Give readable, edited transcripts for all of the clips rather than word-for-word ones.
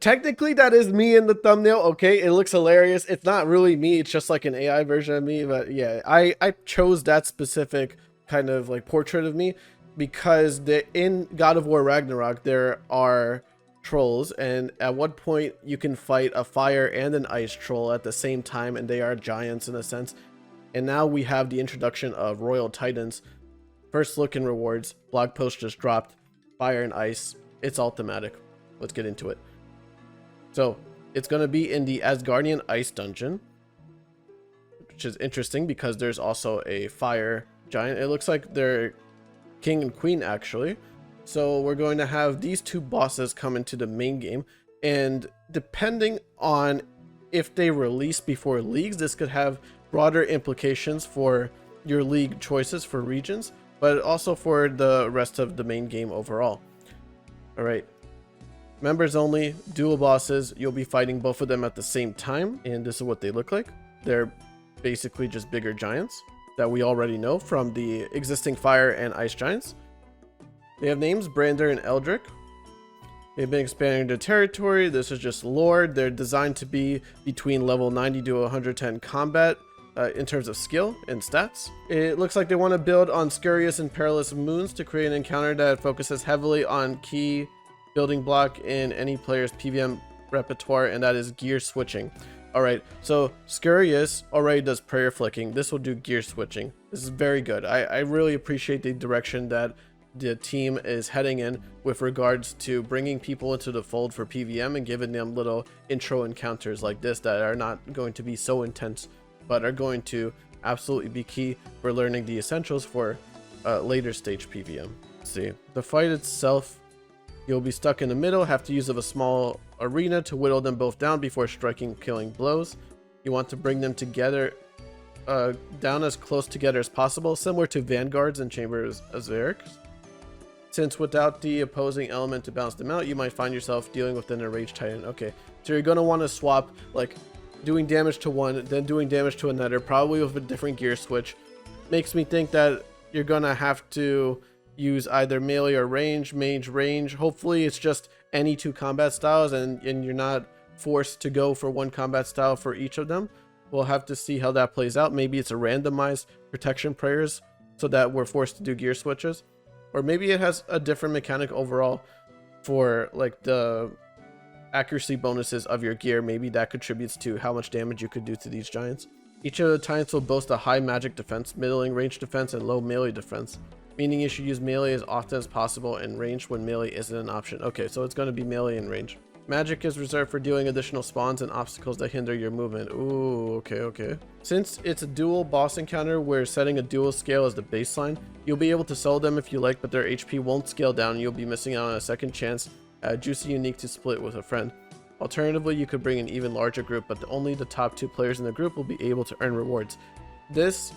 technically that is me in the thumbnail. Okay, it looks hilarious. It's not really me, it's just like an AI version of me. But yeah, I chose that specific kind of like portrait of me because in God of War Ragnarok there are trolls, and at one point you can fight a fire and an ice troll at the same time, and they are giants in a sense. And now we have the introduction of Royal Titans. First look in rewards, blog post just dropped, fire and ice. It's all thematic. Let's get into it. So it's going to be in the Asgardian Ice Dungeon, which is interesting because there's also a fire giant. It looks like they're king and queen actually. So we're going to have these two bosses come into the main game, and depending on if they release before leagues, this could have broader implications for your league choices for regions, but also for the rest of the main game overall. All right, members only, dual bosses. You'll be fighting both of them at the same time, and this is what they look like. They're basically just bigger giants that we already know from the existing fire and ice giants. They have names, Brander and Eldrick. They've been expanding their territory. This is just lore. They're designed to be between level 90 to 110 combat in terms of skill and stats. It looks like they want to build on Scurious and Perilous Moons to create an encounter that focuses heavily on key building block in any player's PVM repertoire, and that is gear switching. Alright, so Scurious already does prayer flicking. This will do gear switching. This is very good. I really appreciate the direction that the team is heading in with regards to bringing people into the fold for PVM and giving them little intro encounters like this that are not going to be so intense, but are going to absolutely be key for learning the essentials for later stage PVM. Let's see, the fight itself, you'll be stuck in the middle, have to use of a small arena to whittle them both down before striking killing blows. You want to bring them together, down as close together as possible, similar to Vanguards and Chambers of Xeric. Since without the opposing element to bounce them out, you might find yourself dealing with an enraged titan. Okay, so you're going to want to swap, like, doing damage to one, then doing damage to another, probably with a different gear switch. Makes me think that you're going to have to use either melee or range, mage range. Hopefully it's just any two combat styles, and you're not forced to go for one combat style for each of them. We'll have to see how that plays out. Maybe it's a randomized protection prayers so that we're forced to do gear switches. Or maybe it has a different mechanic overall for like the accuracy bonuses of your gear. Maybe that contributes to how much damage you could do to these giants. Each of the titans will boast a high magic defense, middling range defense, and low melee defense, meaning you should use melee as often as possible and range when melee isn't an option. Okay, so it's going to be melee and range. Magic is reserved for dealing additional spawns and obstacles that hinder your movement. Ooh, okay. Since it's a dual boss encounter where setting a dual scale as the baseline, you'll be able to sell them if you like, but their HP won't scale down and you'll be missing out on a second chance at a juicy unique to split with a friend. Alternatively, you could bring an even larger group, but only the top 2 players in the group will be able to earn rewards. This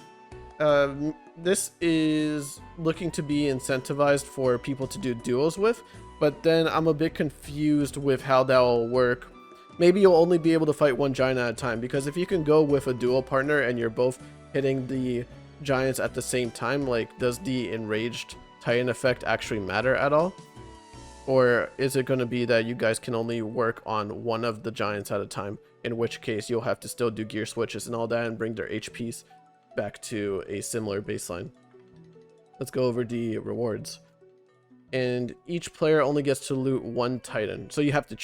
is looking to be incentivized for people to do duos with, but then I'm a bit confused with how that will work. Maybe you'll only be able to fight one giant at a time, because if you can go with a duo partner and you're both hitting the giants at the same time, like, does the enraged titan effect actually matter at all? Or is it going to be that you guys can only work on one of the giants at a time, in which case you'll have to still do gear switches and all that and bring their HPs back to a similar baseline. Let's go over the rewards. And each player only gets to loot one titan, so you have to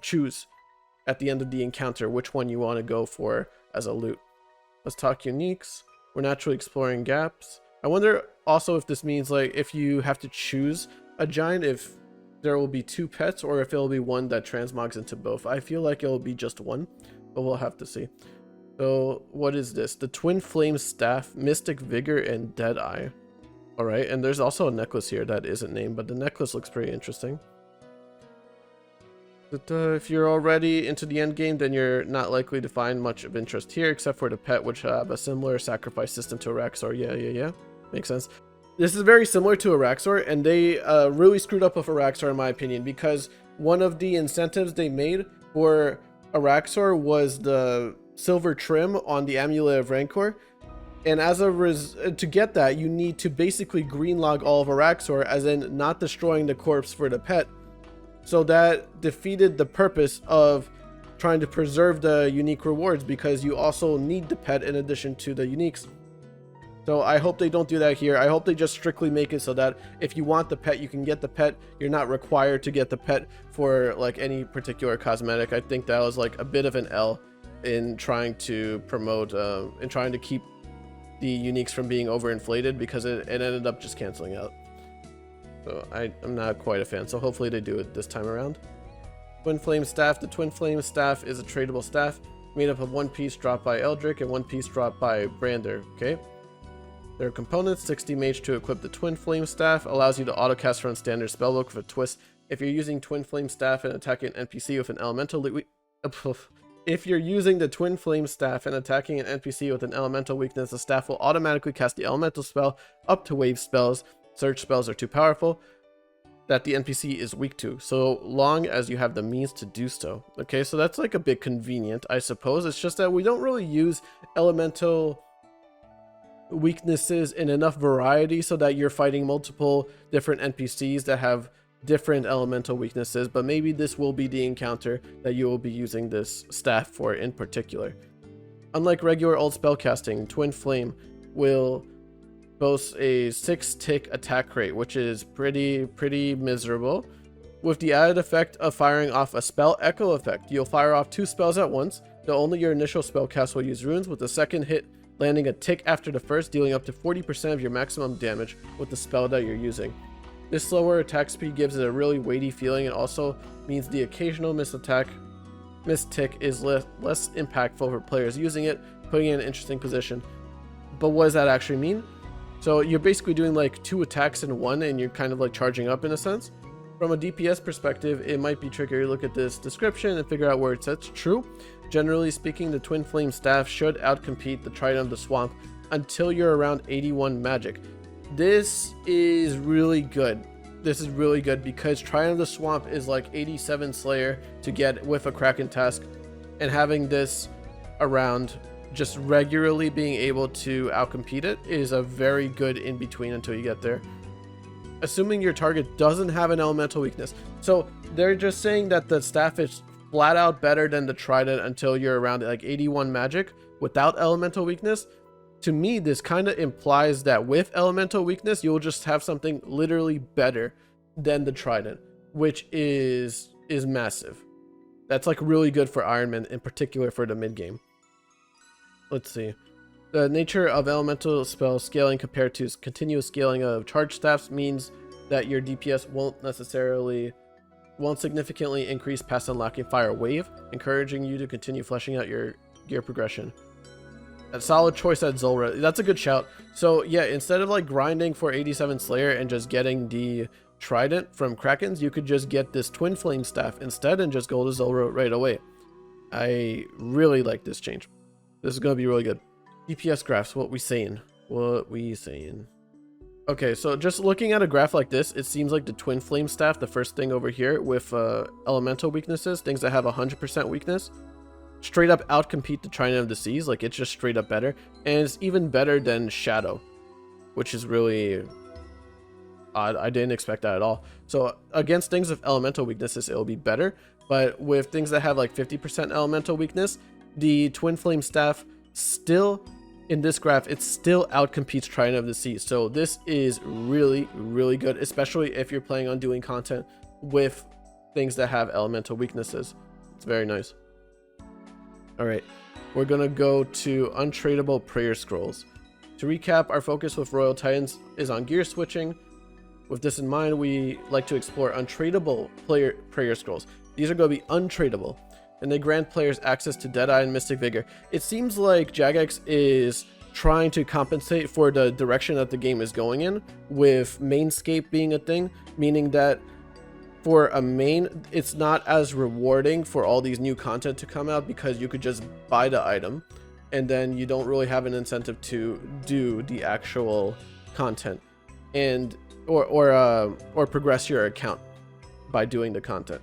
choose at the end of the encounter which one you want to go for as a loot. Let's talk uniques. We're naturally exploring gaps. I wonder also if this means, like, if you have to choose a giant, if there will be 2 pets or if it'll be one that transmogs into both. I feel like it'll be just one, but we'll have to see. So what is this? The Twinflame Staff, Mystic Vigor, and Deadeye. Alright, and there's also a necklace here that isn't named, but the necklace looks pretty interesting. But if you're already into the end game, then you're not likely to find much of interest here, except for the pet, which have a similar sacrifice system to Araxor. Yeah. Makes sense. This is very similar to Araxor, and they really screwed up with Araxor in my opinion, because one of the incentives they made for Araxor was the silver trim on the Amulet of Rancor. And as to get that, you need to basically green log all of Araxor, as in not destroying the corpse for the pet, So that defeated the purpose of trying to preserve the unique rewards, because you also need the pet in addition to the uniques. So I hope they don't do that here. I hope they just strictly make it so that if you want the pet, you can get the pet. You're not required to get the pet for like any particular cosmetic. I think that was like a bit of an L in trying to promote and trying to keep the uniques from being overinflated, because it ended up just canceling out. So I'm not quite a fan. So hopefully they do it this time around. Twinflame Staff. The Twinflame Staff is a tradable staff made up of 1 piece dropped by Eldrick and 1 piece dropped by Brander. Okay. There are components. 60 mage to equip the Twinflame Staff. Allows you to autocast from standard spellbook with a twist. If you're using Twinflame Staff and attacking an NPC with an elemental if you're using the Twinflame Staff and attacking an NPC with an elemental weakness, the staff will automatically cast the elemental spell up to wave spells. Surge spells are too powerful that the NPC is weak to, so long as you have the means to do so. Okay, so that's like a bit convenient, I suppose. It's just that we don't really use elemental weaknesses in enough variety so that you're fighting multiple different NPCs that have different elemental weaknesses, but maybe this will be the encounter that you will be using this staff for in particular. Unlike regular old spellcasting, Twin Flame will boast a 6-tick attack rate, which is pretty miserable. With the added effect of firing off a spell echo effect, you'll fire off 2 spells at once, though only your initial spell cast will use runes, with the second hit landing a tick after the first, dealing up to 40% of your maximum damage with the spell that you're using. This slower attack speed gives it a really weighty feeling, and also means the occasional miss tick is less impactful for players using it, putting it in an interesting position. But what does that actually mean? So you're basically doing like 2 attacks in one, and you're kind of like charging up in a sense. From a DPS perspective, it might be trickier. Look at this description and figure out where it says true. Generally speaking, the Twinflame Staff should outcompete the Trident of the Swamp until you're around 81 magic. This is really good. This is really good because Trident of the Swamp is like 87 Slayer to get with a Kraken task, and having this around just regularly being able to outcompete it is a very good in between until you get there. Assuming your target doesn't have an elemental weakness. So they're just saying that the staff is flat out better than the Trident until you're around like 81 magic without elemental weakness. To me, this kind of implies that with elemental weakness, you'll just have something literally better than the Trident, which is massive. That's like really good for Iron Man, in particular for the mid game. Let's see. The nature of elemental spell scaling compared to continuous scaling of charge staffs means that your DPS won't significantly increase past unlocking Fire Wave, encouraging you to continue fleshing out your gear progression. A solid choice at Zulrah. That's a good shout. So yeah, instead of like grinding for 87 Slayer and just getting the Trident from Krakens, you could just get this Twinflame Staff instead and just go to Zulrah right away. I really like this change. This is going to be really good. DPS graphs, what we saying? Okay, so just looking at a graph like this, it seems like the Twinflame Staff, the first thing over here with elemental weaknesses, things that have 100% weakness, straight up outcompete the Trident of the Seas. Like, it's just straight up better, and it's even better than Shadow, which is really odd. I didn't expect that at all. So against things with elemental weaknesses, it'll be better, but with things that have like 50% elemental weakness, the Twinflame Staff still, in this graph, it still outcompetes Trident of the Seas. So this is really good, especially if you're planning on doing content with things that have elemental weaknesses. It's very nice. All right, we're gonna go to untradeable prayer scrolls. To recap, our focus with Royal Titans is on gear switching. With this in mind, we like to explore untradeable prayer scrolls. These are going to be untradeable, and they grant players access to Deadeye and Mystic Vigor. It seems like Jagex is trying to compensate for the direction that the game is going in, with mainscape being a thing, meaning that for a main, it's not as rewarding for all these new content to come out because you could just buy the item, and then you don't really have an incentive to do the actual content and or progress your account by doing the content.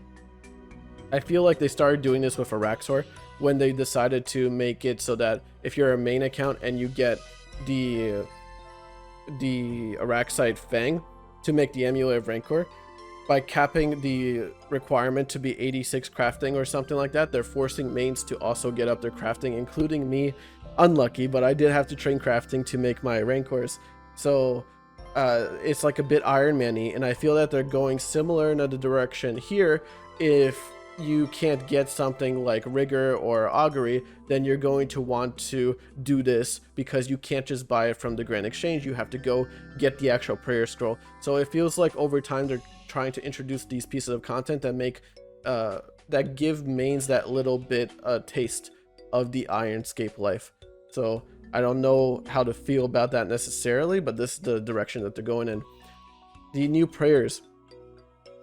I feel like they started doing this with Araxor when they decided to make it so that if you're a main account and you get the Araxite Fang to make the Amulet of Rancor, by capping the requirement to be 86 crafting or something like that, they're forcing mains to also get up their crafting, including me. Unlucky, but I did have to train crafting to make my rancors. So it's like a bit Iron Man-y, and I feel that they're going similar in the direction here. If you can't get something like Rigour or Augury, then you're going to want to do this because you can't just buy it from the Grand Exchange. You have to go get the actual prayer scroll. So it feels like over time they're trying to introduce these pieces of content that make that give mains that little bit taste of the Ironscape life. So I don't know how to feel about that necessarily, but this is the direction that they're going in. The new prayers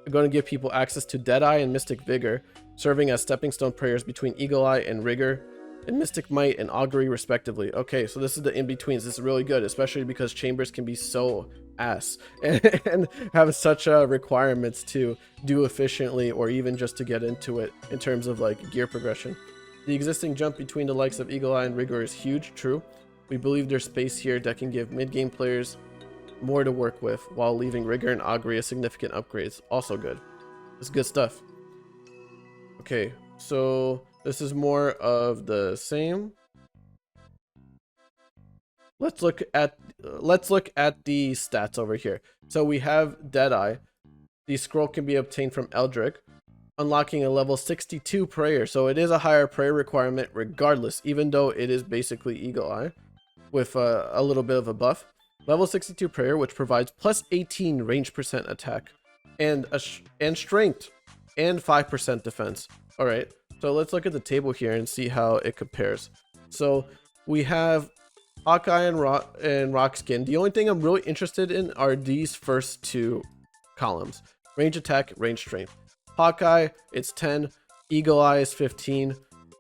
are going to give people access to Deadeye and Mystic Vigor, serving as stepping stone prayers between Eagle Eye and Rigour, and Mystic Might and Augury respectively. Okay, so this is the in-betweens. This is really good, especially because chambers can be so ass and have such requirements to do efficiently or even just to get into it in terms of like gear progression. The existing jump between the likes of Eagle Eye and Rigour is huge, true. We believe there's space here that can give mid-game players more to work with while leaving Rigour and Augury as significant upgrades. Also good. It's good stuff. Okay, so this is more of the same. Let's look at the stats over here. So we have Deadeye. The scroll can be obtained from Eldrick, unlocking a level 62 prayer. So it is a higher prayer requirement regardless, even though it is basically Eagle Eye with a little bit of a buff. Level 62 prayer, which provides plus 18 range percent attack and strength and 5% defense. All right, so let's look at the table here and see how it compares. So we have Hawkeye and Rockskin. The only thing I'm really interested in are these first two columns: range attack, range strength. Hawkeye, it's 10. Eagle Eye is 15.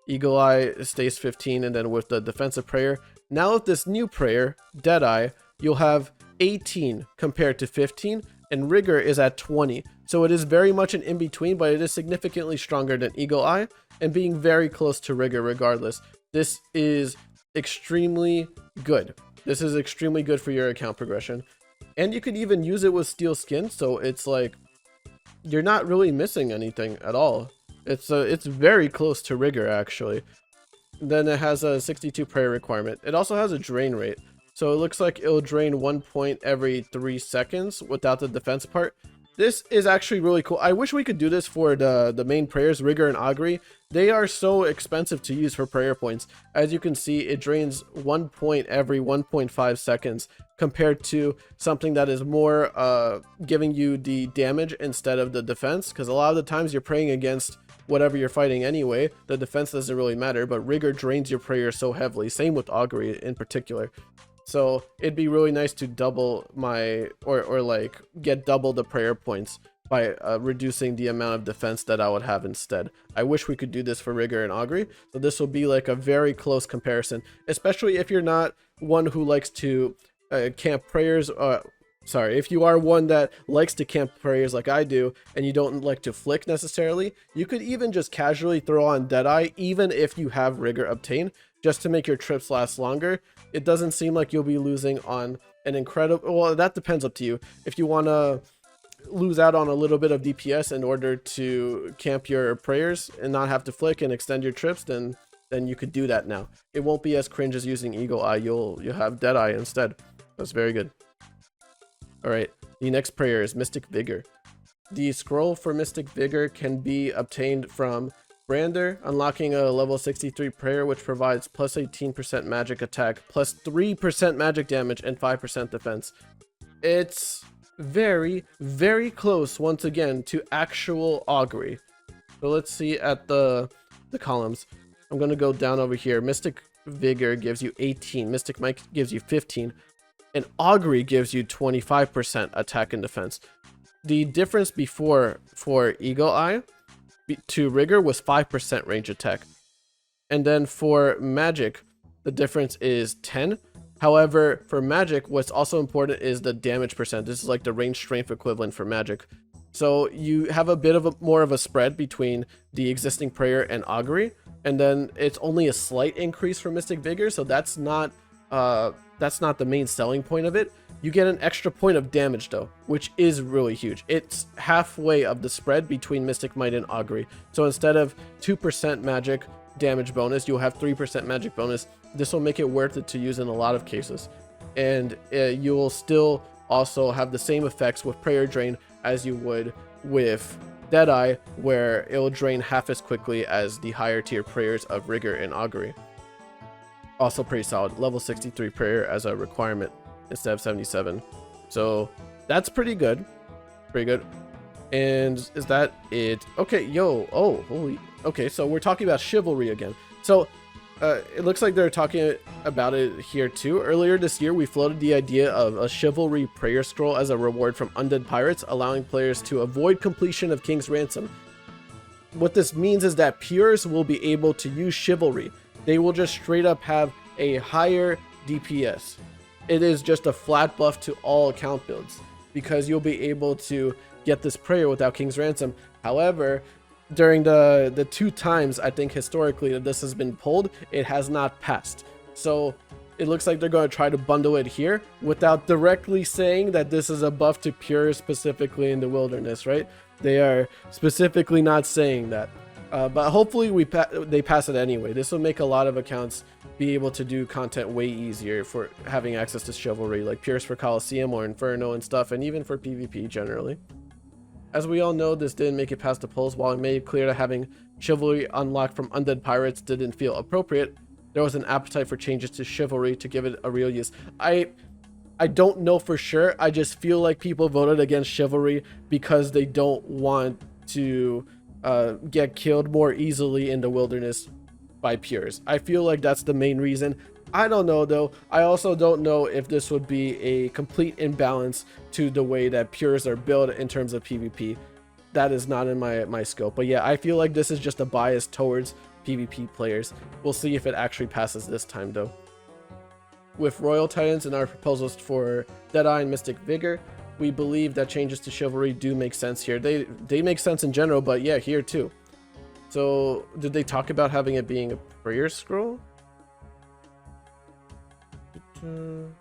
Eagle Eye stays 15, and then with the defensive prayer. Now with this new prayer, Deadeye, you'll have 18 compared to 15, and Rigour is at 20. So it is very much an in-between, but it is significantly stronger than Eagle Eye and being very close to Rigour regardless. This is extremely good. This is extremely good for your account progression. And you could even use it with Steel Skin, so it's like you're not really missing anything at all. It's very close to Rigour actually. Then it has a 62 prayer requirement. It also has a drain rate. So it looks like it'll drain 1 point every 3 seconds without the defense part. This is actually really cool. I wish we could do this for the main prayers, Rigour and Augury. They are so expensive to use for prayer points. As you can see, it drains 1 point every 1.5 seconds compared to something that is more giving you the damage instead of the defense. Because a lot of the times you're praying against whatever you're fighting anyway. The defense doesn't really matter, but Rigour drains your prayer so heavily. Same with Augury in particular. So it'd be really nice to double my, or like get double the prayer points by reducing the amount of defense that I would have instead. I wish we could do this for Rigour and Augury. So this will be like a very close comparison, especially if you're not one who likes to camp prayers. Sorry, if you are one that likes to camp prayers like I do, and you don't like to flick necessarily, you could even just casually throw on Deadeye, even if you have Rigour obtained, just to make your trips last longer. It doesn't seem like you'll be losing on an incredible, well, that depends up to you. If you want to lose out on a little bit of DPS in order to camp your prayers and not have to flick and extend your trips, then you could do that now. It won't be as cringe as using Eagle Eye. You'll have Deadeye instead. That's very good. All right, the next prayer is Mystic Vigor. The scroll for Mystic Vigor can be obtained from Brander, unlocking a level 63 prayer, which provides plus 18% magic attack, plus 3% magic damage, and 5% defense. It's very, very close, once again, to actual Augury. So let's see at the columns. I'm going to go down over here. Mystic Vigor gives you 18. Mystic Might gives you 15. And Augury gives you 25% attack and defense. The difference before for Eagle Eye to Rigour was 5% range attack. And then for magic, the difference is 10. However, for magic, what's also important is the damage percent. This is like the range strength equivalent for magic. So you have a bit of more of a spread between the existing prayer and Augury. And then it's only a slight increase for Mystic Vigor. So that's not that's not the main selling point of it. You get an extra point of damage though, which is really huge. It's halfway of the spread between Mystic Might and Augury. So instead of 2% magic damage bonus, you'll have 3% magic bonus. This will make it worth it to use in a lot of cases. And you will still also have the same effects with Prayer Drain as you would with Deadeye, where it will drain half as quickly as the higher tier prayers of Rigour and Augury. Also pretty solid. Level 63 prayer as a requirement instead of 77. So that's pretty good. Pretty good. And is that it? Okay, holy. Okay, so we're talking about Chivalry again. So it looks like they're talking about it here too. Earlier this year, we floated the idea of a Chivalry prayer scroll as a reward from undead pirates, allowing players to avoid completion of King's Ransom. What this means is that pures will be able to use Chivalry. They will just straight up have a higher DPS. It is just a flat buff to all account builds because you'll be able to get this prayer without King's Ransom. However, during the 2 times I think historically that this has been pulled, it has not passed. So it looks like they're going to try to bundle it here without directly saying that this is a buff to pure specifically in the wilderness, right? They are specifically not saying that. But hopefully they pass it anyway. This will make a lot of accounts be able to do content way easier for having access to Chivalry, like Pierce for Coliseum or Inferno and stuff, and even for PvP generally. As we all know, this didn't make it past the polls. While it made it clear that having Chivalry unlocked from undead pirates didn't feel appropriate, there was an appetite for changes to Chivalry to give it a real use. I don't know for sure. I just feel like people voted against Chivalry because they don't want to get killed more easily in the wilderness by pures. I feel like that's the main reason. I don't know though. I also don't know if this would be a complete imbalance to the way that pures are built in terms of PvP. That is not in my scope. But yeah, I feel like this is just a bias towards PvP players. We'll see if it actually passes this time though. With Royal Titans and our proposals for Deadeye and Mystic Vigor, we believe that changes to Chivalry do make sense here. They make sense in general, but yeah, here too. So did they talk about having it being a prayer scroll? It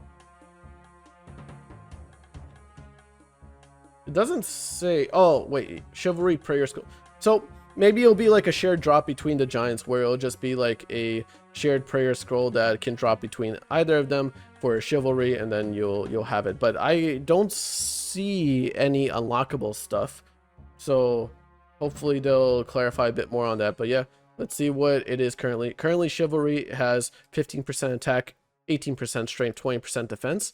doesn't say. Oh wait, Chivalry prayer scroll. So maybe it'll be like a shared drop between the giants, where it'll just be like a shared prayer scroll that can drop between either of them for Chivalry, and then you'll have it. But I don't see any unlockable stuff, so hopefully they'll clarify a bit more on that. But yeah, let's see what it is currently. Currently, Chivalry has 15% attack, 18% strength, 20% defense,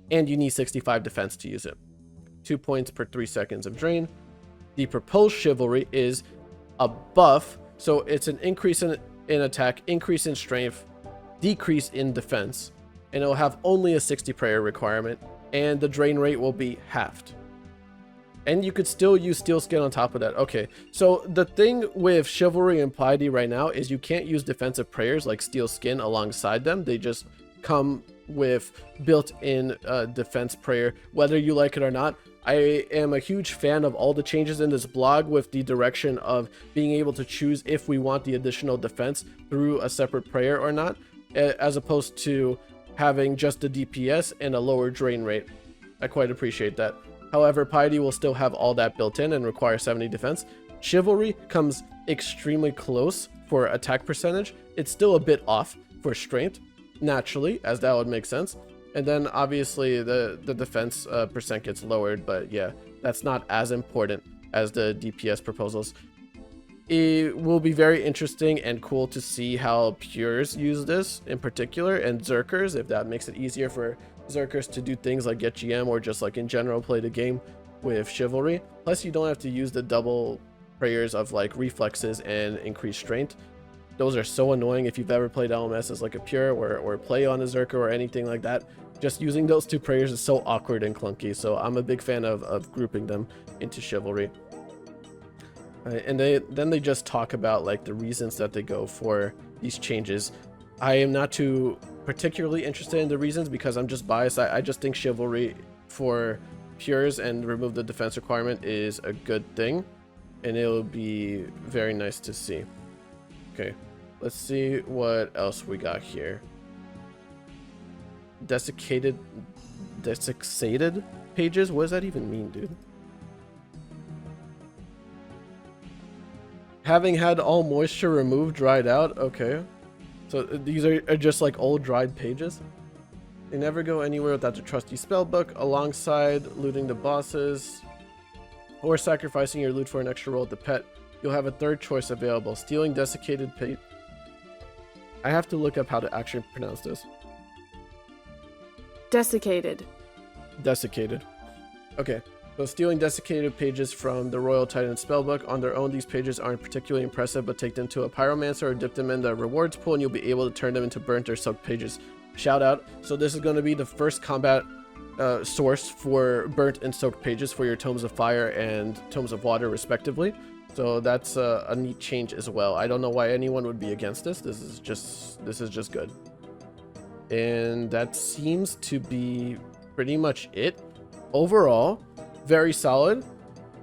and you need 65 defense to use it. 2 points per 3 seconds of drain. The proposed Chivalry is a buff, so it's an increase in attack, increase in strength, decrease in defense, and it'll have only a 60 prayer requirement, and the drain rate will be halved. And you could still use Steel Skin on top of that. Okay, so the thing with Chivalry and Piety right now is you can't use defensive prayers like Steel Skin alongside them. They just come with built-in defense prayer, whether you like it or not. I am a huge fan of all the changes in this blog with the direction of being able to choose if we want the additional defense through a separate prayer or not, as opposed to having just the DPS and a lower drain rate. I quite appreciate that. However, Piety will still have all that built in and require 70 defense. Chivalry comes extremely close for attack percentage. It's still a bit off for strength, naturally, as that would make sense. And then obviously the defense percent gets lowered, but yeah, that's not as important as the DPS proposals. It will be very interesting and cool to see how pures use this in particular, and Zerkers, if that makes it easier for Zerkers to do things like get GM or just like in general play the game with Chivalry. Plus you don't have to use the double prayers of like reflexes and increased strength. Those are so annoying if you've ever played LMS as like a pure or play on a Zerker or anything like that. Just using those 2 prayers is so awkward and clunky, so I'm a big fan of grouping them into Chivalry. And then they just talk about like the reasons that they go for these changes. I am not too particularly interested in the reasons because I'm just biased. I just think Chivalry for pures and remove the defense requirement is a good thing, and it'll be very nice to see. Okay, let's see what else we got here. Desiccated Pages? What does that even mean, dude? Having had all moisture removed, dried out. Okay. So these are just like old dried pages. They never go anywhere without the trusty spellbook, alongside looting the bosses or sacrificing your loot for an extra roll at the pet. You'll have a third choice available. Stealing Desiccated Page. I have to look up how to actually pronounce this. Desiccated. Desiccated. Okay. So stealing Desiccated Pages from the Royal Titan spellbook. On their own, these pages aren't particularly impressive, but take them to a pyromancer or dip them in the rewards pool and you'll be able to turn them into burnt or soaked pages. Shout out. So this is going to be the first combat source for burnt and soaked pages for your Tomes of Fire and Tomes of Water respectively. So that's a neat change as well. I don't know why anyone would be against this. This is just good. And that seems to be pretty much it. Overall, very solid,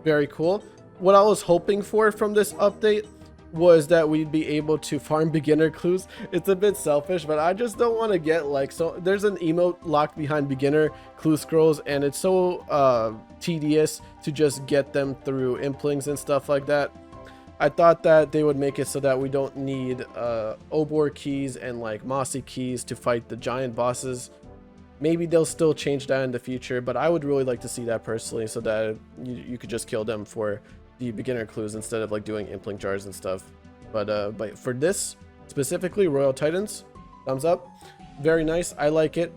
very cool. What I was hoping for from this update was that we'd be able to farm beginner clues. It's a bit selfish, but I just don't want to get like, so there's an emote locked behind beginner clue scrolls and it's so tedious to just get them through implings and stuff like that. I thought that they would make it so that we don't need Obor keys and like Mossy keys to fight the giant bosses. Maybe they'll still change that in the future, but I would really like to see that personally, so that you could just kill them for the beginner clues instead of like doing impling jars and stuff. But for this specifically, Royal Titans, thumbs up. Very nice. I like it.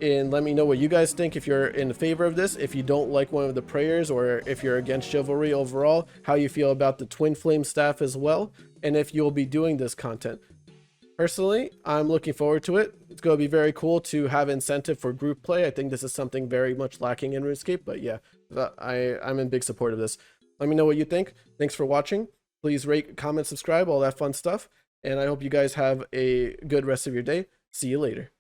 And let me know what you guys think, if you're in favor of this, if you don't like one of the prayers, or if you're against Chivalry overall, how you feel about the Twinflame Staff as well, and if you'll be doing this content. Personally, I'm looking forward to it. It's going to be very cool to have incentive for group play. I think this is something very much lacking in RuneScape, but yeah, I'm in big support of this. Let me know what you think. Thanks for watching. Please rate, comment, subscribe, all that fun stuff. And I hope you guys have a good rest of your day. See you later.